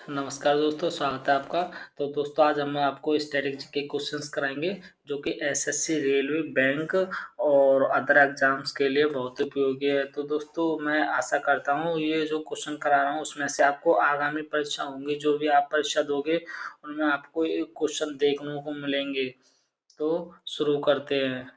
नमस्कार दोस्तों, स्वागत है आपका। तो दोस्तों आज हम आपको स्ट्रेटेजी के क्वेश्चंस कराएंगे जो कि एसएससी, रेलवे, बैंक और अदर एग्जाम्स के लिए बहुत उपयोगी है। तो दोस्तों मैं आशा करता हूँ ये जो क्वेश्चन करा रहा हूँ उसमें से आपको आगामी परीक्षा होंगी, जो भी आप परीक्षा दोगे उनमें आपको ये क्वेश्चन देखने को मिलेंगे। तो शुरू करते हैं।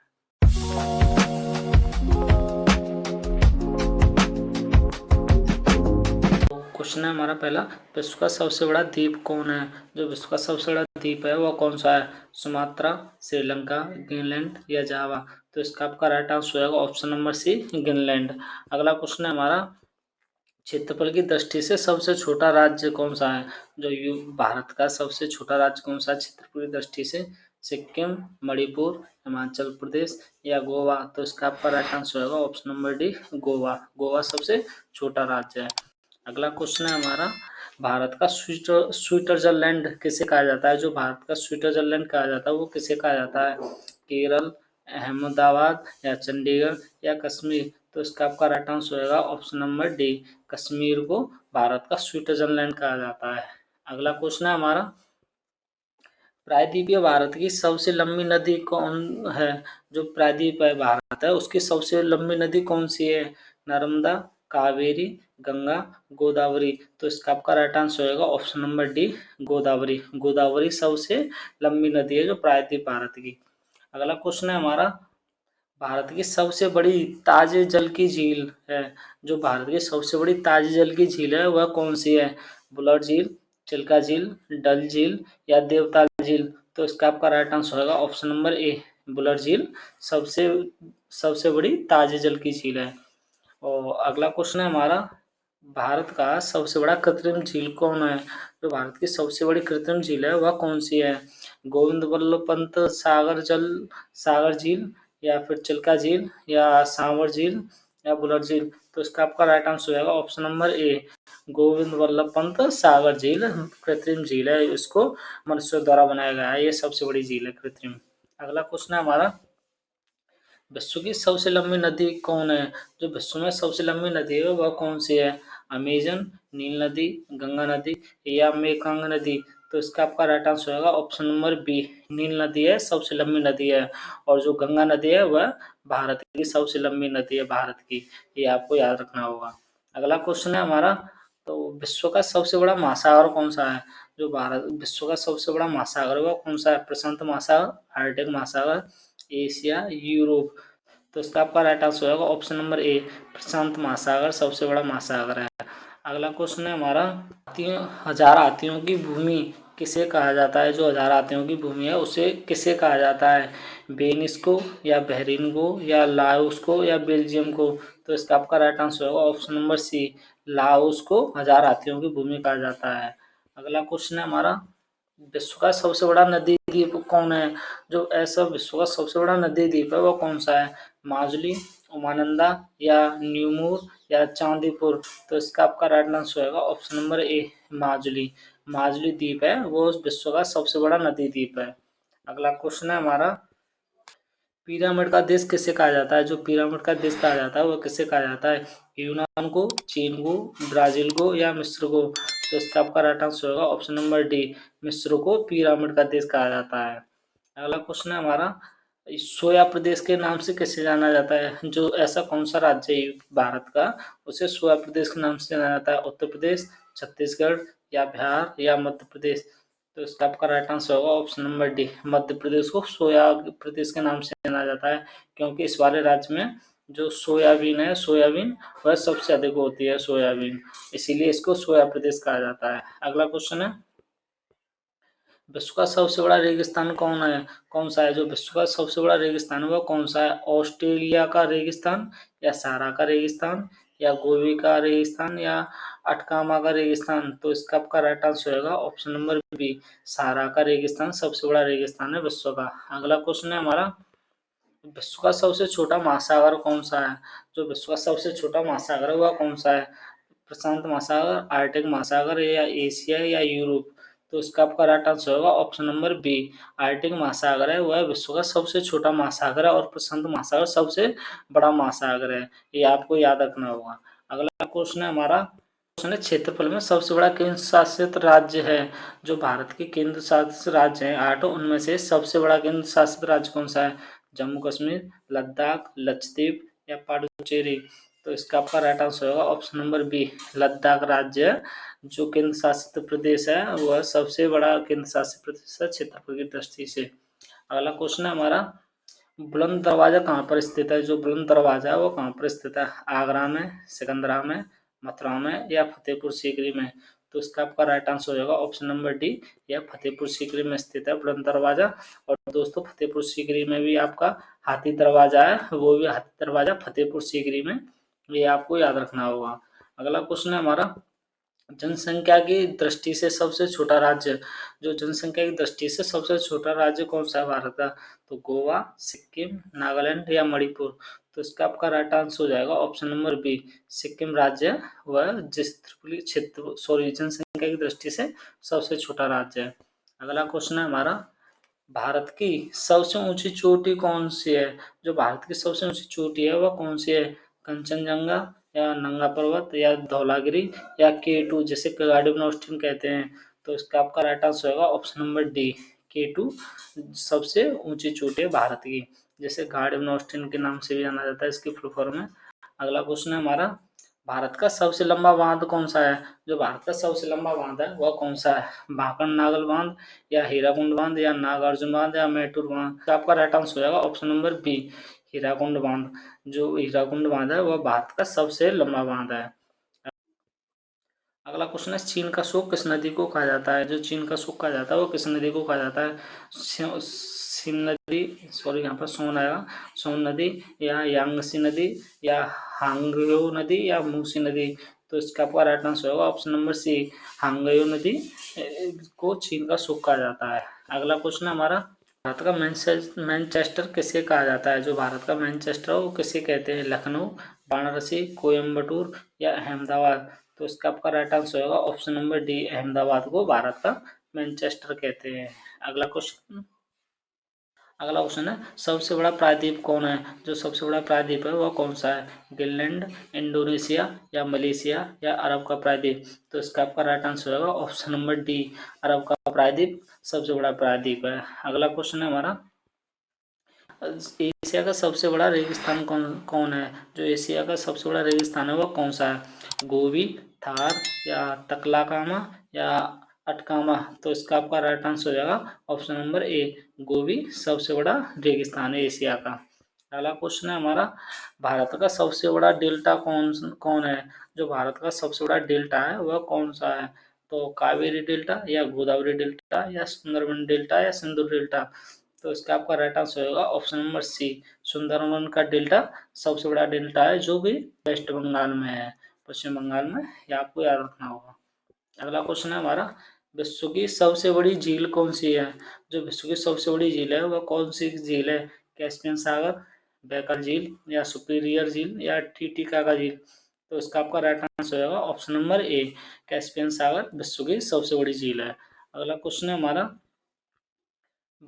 क्वेश्चन है हमारा पहला, विश्व का सबसे बड़ा द्वीप कौन है? जो विश्व का सबसे बड़ा द्वीप है वह कौन सा है? सुमात्रा, श्रीलंका, ग्रीनलैंड या जावा? तो इसका आपका राइट आंसर होगा ऑप्शन नंबर सी, ग्रीनलैंड। अगला क्वेश्चन है हमारा, क्षेत्रफल की दृष्टि से सबसे छोटा राज्य कौन सा है? जो भारत का सबसे छोटा राज्य कौन सा है क्षेत्रफल की दृष्टि से? सिक्किम, मणिपुर, हिमाचल प्रदेश या गोवा? तो इसका आपका राइट आंसर होगा option number D, Goa. Goa सबसे छोटा राज्य है। अगला क्वेश्चन है हमारा, भारत का स्विट्जरलैंड किसे कहा जाता है? जो भारत का स्विट्जरलैंड कहा जाता है वो किसे कहा जाता है? केरल, अहमदाबाद या चंडीगढ़ या कश्मीर? तो इसका आपका राइट आंसर होगा ऑप्शन नंबर डी, कश्मीर को भारत का स्विट्जरलैंड कहा जाता है। अगला क्वेश्चन है हमारा, प्रायद्वीपीय भारत की सबसे लंबी नदी कौन है? जो प्रायद्वीप है भारत है उसकी सबसे लंबी नदी कौन सी है? नर्मदा, कावेरी, गंगा, गोदावरी? तो इसका आपका राइट आंसर होगा option number D, Godavari. Godavari सबसे लंबी नदी है जो प्रायद्वीप भारत की। अगला क्वेश्चन है हमारा, भारत की सबसे बड़ी ताजे जल की झील है? जो भारत की सबसे बड़ी ताजे जल की झील है वह कौन सी है? बुलर झील, चिल्का झील, डल झील या देवताल झील? तो इसका आपका राइट आंसर होगा ऑप्शन नंबर ए, बुलर झील सबसे सबसे बड़ी ताजे जल की झील है। और अगला क्वेश्चन है हमारा, भारत का सबसे बड़ा कृत्रिम झील कौन है? जो भारत की सबसे बड़ी कृत्रिम झील है वह कौन सी है? गोविंद बल्लभ पंत सागर झील या फिर चिल्का झील या सांवर झील या बुलर झील? तो इसका आपका राइट आंसर होगा option number A, Govind Ballabh Pant Sagar झील कृत्रिम झील है। इसको मनुष्य द्वारा बनाया गया है, ये सबसे बड़ी झील है कृत्रिम। अगला क्वेश्चन है हमारा, विश्व की सबसे लंबी नदी कौन है? जो विश्व में सबसे लंबी नदी है वह कौन सी है? अमेजन, नील नदी, गंगा नदी या मेकंग नदी? तो इसका आपका राइट आंसर होगा ऑप्शन नंबर बी, नील नदी है सबसे लंबी नदी है। और जो गंगा नदी है वह भारत की सबसे लंबी नदी है, भारत की। ये आपको याद रखना होगा। अगला क्वेश्चन है हमारा, तो विश्व का सबसे बड़ा महासागर कौन सा है? जो भारत विश्व का सबसे बड़ा महासागर है वह कौन सा है? प्रशांत महासागर, आर्कटिक महासागर, एशिया, यूरोप? तो इसका आपका राइट आंसर होगा ऑप्शन नंबर ए, प्रशांत महासागर सबसे बड़ा महासागर है। अगला क्वेश्चन है हमारा, हजार हाथियों की भूमि किसे कहा जाता है? जो हजार हाथियों की भूमि है उसे किसे कहा जाता है? वेनिस को या बहरीन को या लाओस को या बेल्जियम को? तो इसका आपका राइट आंसर होगा ऑप्शन नंबर सी, लाओस को हजार हाथियों की भूमि कहा जाता है। अगला क्वेश्चन है हमारा, विश्व का सबसे बड़ा नदी द्वीप कौन है? जो ऐसा विश्व का सबसे बड़ा नदी द्वीप है वो कौन सा है? माजुली, उमानंदा या न्यूमूर या चांदीपुर? तो इसका आपका राइट आंसर होगा ऑप्शन नंबर ए, माजुली। माजुली द्वीप है वो विश्व का सबसे बड़ा नदी द्वीप है। अगला क्वेश्चन है हमारा, पिरामिड का देश किसे कहा जाता है? जो पिरामिड का देश कहा जाता है वो किसे कहा जाता है? यूनान को, चीन को, ब्राजील को या मिस्र को? तो इसका आपका राइट आंसर होगा ऑप्शन नंबर डी, मिस्र को पिरामिड का देश कहा जाता है। अगला क्वेश्चन है हमारा, सोया प्रदेश के नाम से किसे जाना जाता है? जो ऐसा कौन सा राज्य है भारत का उसे सोया प्रदेश के नाम से जाना जाता है? उत्तर प्रदेश, छत्तीसगढ़ या बिहार या मध्य प्रदेश? तो इसका आपका राइट आंसर होगा option number D, Madhya Pradesh को सोया प्रदेश के नाम से जाना जाता है, क्योंकि इस वाले राज्य में जो सोयाबीन है, सोयाबीन वह सबसे अधिक होती है, सोयाबीन, इसीलिए इसको सोया प्रदेश कहा जाता है। अगला क्वेश्चन है, विश्व का सबसे बड़ा रेगिस्तान कौन सा है? जो विश्व का सबसे बड़ा रेगिस्तान है वो कौन सा है? ऑस्ट्रेलिया का रेगिस्तान या सहारा का रेगिस्तान या गोबी का रेगिस्तान या अटकामा का रेगिस्तान? तो इसका आपका राइट आंसर होगा ऑप्शन नंबर बी, सहारा का रेगिस्तान सबसे बड़ा रेगिस्तान है विश्व का। अगला क्वेश्चन है हमारा, विश्व का सबसे छोटा महासागर कौन सा है? जो विश्व का सबसे छोटा महासागर है वह कौन सा है? प्रशांत महासागर, आर्कटिक महासागर या एशिया या यूरोप? तो इसका आपका राइट आंसर होगा ऑप्शन नंबर बी, आर्कटिक महासागर है वह विश्व का सबसे छोटा महासागर है और प्रशांत महासागर सबसे बड़ा महासागर है, ये आपको याद रखना होगा। अगला क्वेश्चन है हमारा, क्वेश्चन है, क्षेत्रफल में सबसे बड़ा केंद्र शासित राज्य है। जो भारत के केंद्र शासित राज्य हैं 8, उनमें से सबसे बड़ा केंद्र शासित राज्य कौन सा है? जम्मू कश्मीर, लद्दाख, लक्षद्वीप या पुडुचेरी। तो इसका आपका राइट आंसर होगा ऑप्शन नंबर बी, लद्दाख राज्य जो केंद्र शासित प्रदेश है वह सबसे बड़ा केंद्र शासित प्रदेश है क्षेत्रफल की दृष्टि से। अगला क्वेश्चन है हमारा, बुलंद दरवाजा कहाँ पर स्थित है? जो बुलंद दरवाजा है वो कहाँ पर स्थित है? आगरा में, सिकंदरा में, मथुरा में या फतेहपुर सीकरी में? तो इसका आपका राइट आंसर हो जाएगा ऑप्शन नंबर डी, या फतेहपुर सीकरी में स्थित है बुलंद दरवाजा। और दोस्तों फतेहपुर सीकरी में भी आपका हाथी दरवाजा है, वो भी हाथी दरवाजा फतेहपुर सीकरी में, ये आपको याद रखना होगा। अगला क्वेश्चन है हमारा, जनसंख्या की दृष्टि से सबसे छोटा राज्य, जो जनसंख्या की दृष्टि से सबसे छोटा राज्य कौन सा है भारत का? तो गोवा, सिक्किम, नागालैंड या मणिपुर? तो इसका आपका राइट आंसर हो जाएगा ऑप्शन नंबर बी, सिक्किम राज्य वह जिस त्रिपुरी क्षेत्र जनसंख्या की दृष्टि से सबसे छोटा राज्य है। अगला क्वेश्चन है हमारा, भारत की सबसे ऊंची चोटी कौन सी है? जो भारत की सबसे ऊंची चोटी है वह कौन सी है? कंचनजंगा या नंगा पर्वत या धौलागिरी या K2 जिसे गार्डन ऑस्टिन कहते हैं? तो इसका आपका राइट आंसर होगा ऑप्शन नंबर डी, K2 सबसे ऊंची चोटी है भारत की, जैसे गार्डन ऑस्टिन के नाम से भी जाना जाता है इसकी फुल फॉर्म में। अगला क्वेश्चन है हमारा, भारत का सबसे लंबा बांध कौन सा है? जो भारत का सबसे लंबा बांध है वह कौन सा है? भाकन नागल बांध या हीराकुंड बांध या नागार्जुन बांध या मैटूर बांध? तो आपका राइट आंसर हो जाएगा ऑप्शन नंबर बी, हीराकुंड बांध। जो हीराकुंड बांध है वह भारत का सबसे लंबा बांध है। अगला क्वेश्चन है, चीन का शोक किस नदी को कहा जाता है? जो चीन का शोक कहा जाता है वो किस नदी को कहा जाता है? सिन नदी, सॉरी यहाँ पर सोन आया, सोन नदी या यांगसी नदी या हांगयो नदी या मूसी नदी? तो इसका आपका राइट आंसर होगा ऑप्शन नंबर सी, हांगयो नदी को चीन का शोक कहा जाता है। अगला क्वेश्चन है हमारा, भारत का मैनचेस्टर किसे कहा जाता है? जो भारत का मैनचेस्टर है वो किसे कहते हैं? लखनऊ, वाराणसी, कोयम्बटूर या अहमदाबाद? तो इसका आपका राइट आंसर होगा ऑप्शन नंबर डी, अहमदाबाद को भारत का मैनचेस्टर कहते हैं। अगला क्वेश्चन है, सबसे बड़ा प्रायद्वीप कौन है? जो सबसे बड़ा प्रायद्वीप है वह कौन सा है? ग्रीनलैंड, इंडोनेशिया या मलेशिया या अरब का प्रायद्वीप? तो इसका आपका राइट आंसर होगा ऑप्शन नंबर डी, अरब का प्रायद्वीप सबसे बड़ा प्रायद्वीप है। अगला क्वेश्चन है हमारा, एशिया का सबसे बड़ा रेगिस्तान कौन है? जो एशिया का सबसे बड़ा रेगिस्तान है वह कौन सा है? गोबी, थार या तकलाकामा या अटकामा? तो इसका आपका राइट आंसर हो जाएगा ऑप्शन नंबर ए, गोबी सबसे बड़ा रेगिस्तान है एशिया का। अगला क्वेश्चन है हमारा, भारत का सबसे बड़ा डेल्टा कौन कौन है? जो भारत का सबसे बड़ा डेल्टा है वह कौन सा है? तो कावेरी डेल्टा या गोदावरी डेल्टा या सुंदरबन डेल्टा या सिंधु डेल्टा? तो इसका आपका राइट आंसर होगा ऑप्शन नंबर सी, सुंदरबन का डेल्टा सबसे बड़ा डेल्टा है जो कि वेस्ट बंगाल में है, पश्चिम बंगाल में, ये आपको याद रखना होगा। अगला क्वेश्चन है हमारा, विश्व की सबसे बड़ी झील कौन सी है? जो विश्व की सबसे बड़ी झील है वह कौन सी झील है? कैस्पियन सागर, बैकल झील या सुपीरियर झील या टिटिकाका झील? तो इसका आपका राइट आंसर होगा ऑप्शन नंबर ए, कैस्पियन सागर विश्व की सबसे बड़ी झील है। अगला क्वेश्चन है हमारा,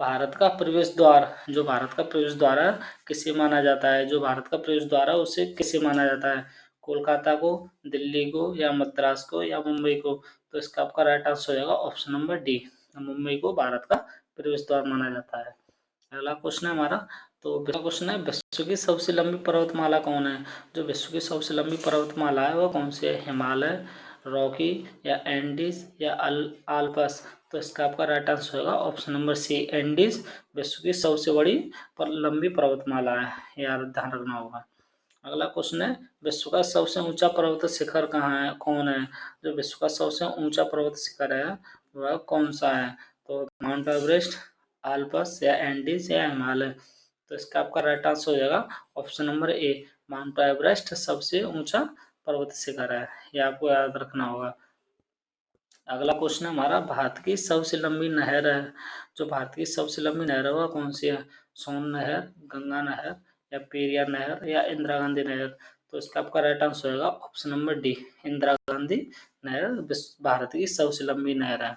भारत का प्रवेश द्वार, जो भारत का प्रवेश द्वार है किसे माना जाता है? जो भारत का प्रवेश द्वार है उसे किसे माना जाता है? कोलकाता को, दिल्ली को या मद्रास को या मुंबई को? तो इसका आपका राइट आंसर हो जाएगा ऑप्शन नंबर डी, मुंबई को भारत का प्रवेश द्वार माना जाता है। अगला क्वेश्चन है हमारा, तो अगला क्वेश्चन है, विश्व की सबसे लंबी पर्वतमाला कौन है? जो विश्व की सबसे लंबी पर्वतमाला है वह कौन सी है? हिमालय, रॉकी या एंडीज या आल्पस? तो इसका आपका राइट आंसर होगा ऑप्शन नंबर सी, एंडीज विश्व की सबसे बड़ी लंबी पर्वतमाला है, यार ध्यान रखना होगा। अगला क्वेश्चन है, विश्व का सबसे ऊंचा पर्वत शिखर कहाँ है, कौन है? जो विश्व का सबसे ऊंचा पर्वत शिखर है वह कौन सा है? तो माउंट एवरेस्ट, आल्पस या एंडीज या हिमालय? तो इसका आपका राइट आंसर हो जाएगा ऑप्शन नंबर ए, माउंट एवरेस्ट सबसे ऊंचा पर्वत शिखर है, ये आपको याद रखना होगा। अगला क्वेश्चन है हमारा, भारत की सबसे लंबी नहर है, जो भारत की सबसे लंबी नहर है वह कौन सी है? सोन नहर, गंगा नहर या पेरियार नहर या इंदिरा गांधी नहर? तो इसका आपका राइट आंसर होगा option number D, Indira Gandhi नहर भारत की सबसे लंबी नहर है।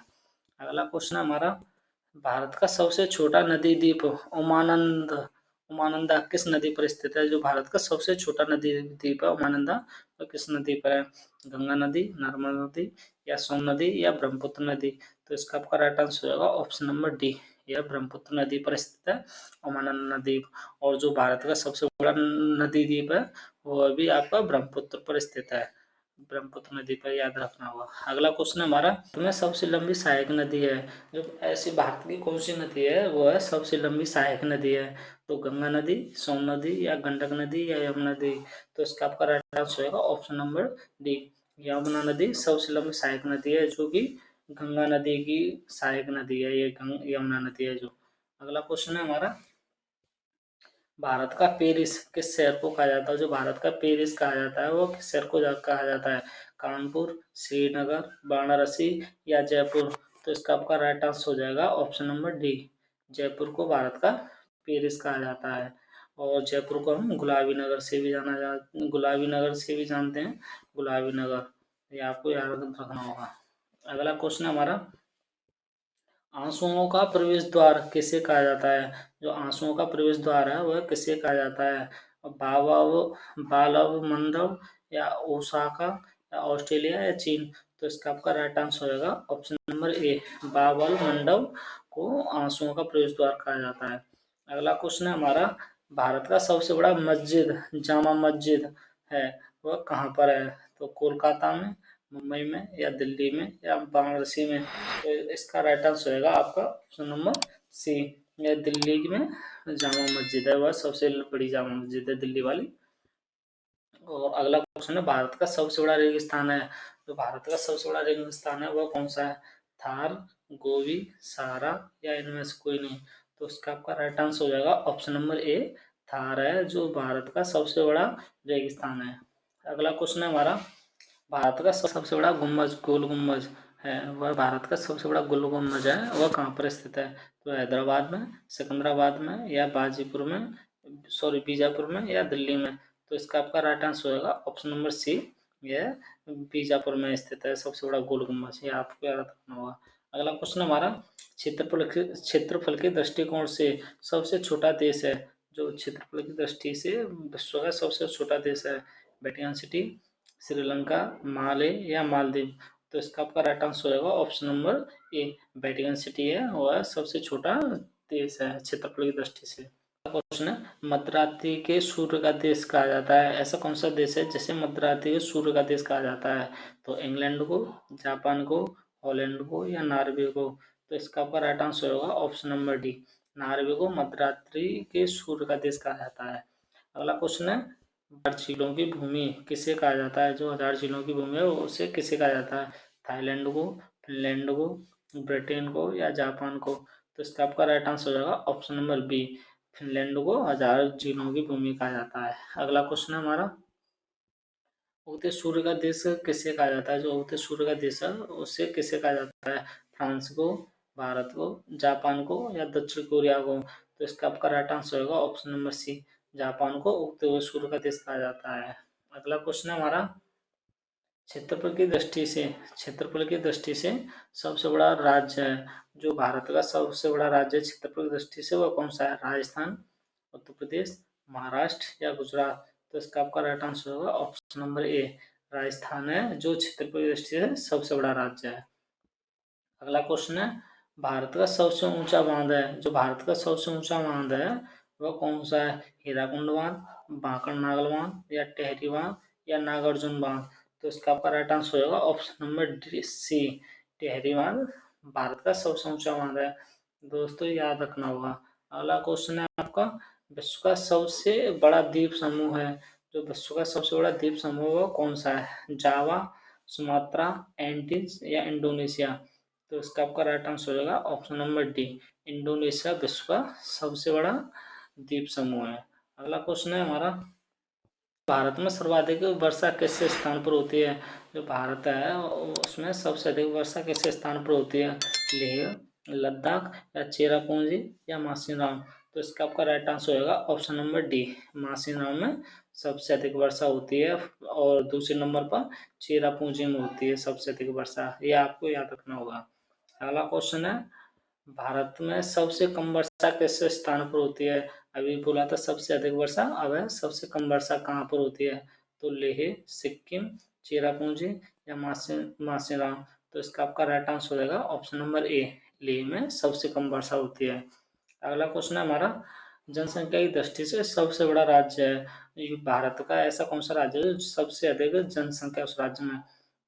अगला क्वेश्चन है हमारा, भारत का सबसे छोटा नदी द्वीप उमानंद उमानंदा किस नदी पर स्थित है? जो भारत का सबसे छोटा नदी द्वीप है उमानंदा, तो किस नदी पर है? गंगा नदी, नर्मदा नदी या सोन नदी या ब्रह्मपुत्र नदी? तो इसका आपका राइट आंसर होगा ऑप्शन नंबर डी, यह ब्रह्मपुत्र नदी पर स्थित है उमानंदा द्वीप। और जो भारत का सबसे बड़ा नदी द्वीप है वो भी आपका ब्रह्मपुत्र पर स्थित है, ब्रह्मपुत्र नदी पर, याद रखना होगा। अगला क्वेश्चन हमारा, तुम्हें सबसे लंबी सहायक नदी है, जो ऐसी भारत की कौन सी नदी है वो है सबसे लंबी सहायक नदी है? तो गंगा नदी, सोन नदी या गंडक नदी या यमुना नदी? तो इसका आपका राइट आंसर होगा ऑप्शन नंबर डी, यमुना नदी सबसे लंबी सहायक नदी है, जो कि गंगा नदी की सहायक नदी है, ये यमुना नदी है जो। अगला क्वेश्चन है हमारा, भारत का पेरिस किस शहर को कहा जाता है? जो भारत का पेरिस कहा जाता है वो किस शहर को कहा जाता है? कानपुर, श्रीनगर, वाराणसी या जयपुर? तो इसका आपका राइट आंसर हो जाएगा ऑप्शन नंबर डी, जयपुर को भारत का पेरिस कहा जाता है। और जयपुर को हम गुलाबी नगर से भी गुलाबी नगर से भी जानते हैं, गुलाबी नगर, ये आपको याद रखना होगा। अगला क्वेश्चन हमारा, आंसुओं का प्रवेश द्वार किसे कहा जाता है? जो आंसुओं का प्रवेश द्वार है वह किसे कहा जाता है? बावव बालव मंडल या ओसाका या ऑस्ट्रेलिया या चीन? तो इसका आपका राइट आंसर होगा ऑप्शन नंबर ए, बावल मंडल को आंसुओं का प्रवेश द्वार कहा जाता है। अगला क्वेश्चन है हमारा, भारत का सबसे बड़ा मस्जिद, जामा मस्जिद है, वह कहाँ पर है? तो कोलकाता में, मुंबई में या दिल्ली में या वाराणसी में? तो इसका राइट आंसर होगा आपका ऑप्शन नंबर सी, यह दिल्ली में जामा मस्जिद है, वह सबसे बड़ी जामा मस्जिद है दिल्ली वाली। और अगला क्वेश्चन है, भारत का सबसे बड़ा रेगिस्तान है, तो भारत का सबसे बड़ा रेगिस्तान है वह कौन सा है? थार, गोबी, सहारा या इनमें से कोई नहीं? तो इसका आपका राइट आंसर हो जाएगा ऑप्शन नंबर ए, थार है जो भारत का सबसे बड़ा रेगिस्तान है। अगला क्वेश्चन है हमारा, भारत का सबसे बड़ा गुम्बज, गोल गुम्बज है, वह भारत का सबसे बड़ा गोल गुम्बज है, वह कहाँ पर स्थित है? तो हैदराबाद में, सिकंदराबाद में या बाजीपुर में, सॉरी बीजापुर में या दिल्ली में? तो इसका आपका राइट आंसर होगा ऑप्शन नंबर सी, यह बीजापुर में स्थित है सबसे बड़ा गोल गुम्बज, ये आपको याद रखना होगा। अगला क्वेश्चन हमारा, क्षेत्रफल के दृष्टिकोण से सबसे छोटा देश है, जो क्षेत्रफल की दृष्टि से विश्व का सबसे छोटा देश है? वेटिकन सिटी, श्रीलंका, माले या मालदीव? तो इसका आपका राइट आंसर होगा ऑप्शन नंबर ए, वेटिकन सिटी है वह सबसे छोटा देश है क्षेत्रफल की दृष्टि से। क्वेश्चन है, मध्यरात्रि के सूर्य का देश कहा जाता है, ऐसा कौन सा देश है जिसे मध्यरात्रि के सूर्य का देश कहा जाता है? तो इंग्लैंड को, जापान को, हॉलैंड को या नॉर्वे को? तो इसका आपका राइट आंसर होगा ऑप्शन नंबर डी, नॉर्वे को मध्यरात्रि के सूर्य का देश कहा जाता है। अगला क्वेश्चन है, हजार झीलों की भूमि किसे कहा जाता है? जो हजार झीलों की भूमि है उसे किसे कहा जाता है? थाईलैंड को, फिनलैंड को, ब्रिटेन को या जापान को? तो इसका आपका राइट आंसर होगा ऑप्शन नंबर बी, फिनलैंड को हजार झीलों की भूमि कहा जाता है। अगला क्वेश्चन है हमारा, उगते सूर्य का देश किसे कहा जाता है? जो उगते सूर्य का देश है उसे किसे कहा जाता है? फ्रांस को, भारत को, जापान को या दक्षिण कोरिया को? तो इसका आपका राइट आंसर होगा ऑप्शन नंबर सी, जापान को उगते हुए सूर्य का देश कहा जाता है। अगला क्वेश्चन है हमारा, क्षेत्रफल की दृष्टि से सबसे बड़ा राज्य है, जो भारत का सबसे बड़ा राज्य है क्षेत्रफल की दृष्टि से, वह कौन सा है? राजस्थान, उत्तर प्रदेश, महाराष्ट्र या गुजरात? तो इसका आपका राइट आंसर होगा ऑप्शन नंबर ए, राजस्थान है जो क्षेत्रफल की दृष्टि से सबसे बड़ा राज्य है। अगला क्वेश्चन है, भारत का सबसे ऊंचा बांध है, जो भारत का सबसे ऊंचा बांध है वह कौन सा है? हीराकुंड बांध, बांकड़ नागल बांध या टेहरी बांध या नागार्जुन बांध? तो इसका आपका राइट आंसर होगा option number D C, Tehri बांध भारत का सबसे ऊंचा बांध है, दोस्तों याद रखना होगा। अगला क्वेश्चन है आपका, विश्व का सबसे बड़ा द्वीप समूह है, जो विश्व का सबसे बड़ा द्वीप समूह है कौन सा है? जावा, सुमात्रा, एंटीज या इंडोनेशिया? तो इसका आपका राइट आंसर होगा ऑप्शन नंबर डी, इंडोनेशिया विश्व का सबसे बड़ा द्वीप समूह है। अगला क्वेश्चन है हमारा, भारत में सर्वाधिक वर्षा किस स्थान पर होती है? जो भारत है उसमें सबसे अधिक वर्षा किस स्थान पर होती है? लेह, लद्दाख या चेरापूंजी या मासीराम? तो इसका आपका राइट आंसर होगा ऑप्शन नंबर डी, मासीराम में सबसे अधिक वर्षा होती है और दूसरे नंबर पर चेरापूंजी में होती है सबसे अधिक वर्षा, ये आपको याद रखना होगा। अगला क्वेश्चन है, भारत में सबसे कम वर्षा किस स्थान पर होती है? अभी बोला था सबसे अधिक वर्षा, अब है सबसे कम वर्षा कहाँ पर होती है, तो लेह, सिक्किम, चेरापूंजी या मासेराम। तो इसका आपका राइट आंसर हो जाएगा ऑप्शन नंबर ए, लेह में सबसे कम वर्षा होती है। अगला क्वेश्चन है हमारा, जनसंख्या की दृष्टि से सबसे बड़ा राज्य है ये भारत का, ऐसा कौन सा राज्य है जो सबसे अधिक जनसंख्या उस राज्य में,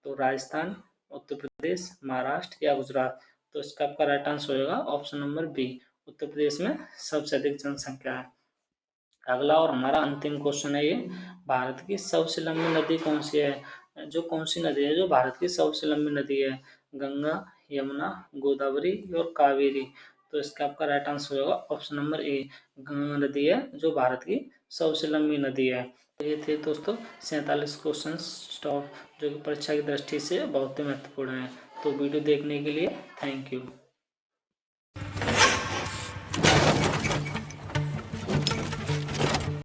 तो राजस्थान, उत्तर प्रदेश, महाराष्ट्र या गुजरात। तो इसका आपका राइट आंसर होगा option number B, Uttar Pradesh में सबसे अधिक जनसंख्या है। अगला और हमारा अंतिम क्वेश्चन है ये, भारत की सबसे लंबी नदी कौन सी है, जो कौन सी नदी है जो भारत की सबसे लंबी नदी है, गंगा, यमुना, गोदावरी और कावेरी। तो इसका आपका राइट आंसर होगा ऑप्शन नंबर ए, गंगा नदी है जो भारत की सबसे लंबी नदी है। तो ये थे दोस्तों 47 क्वेश्चन स्टॉप जो कि परीक्षा की दृष्टि से बहुत ही महत्वपूर्ण है। तो वीडियो देखने के लिए थैंक यू।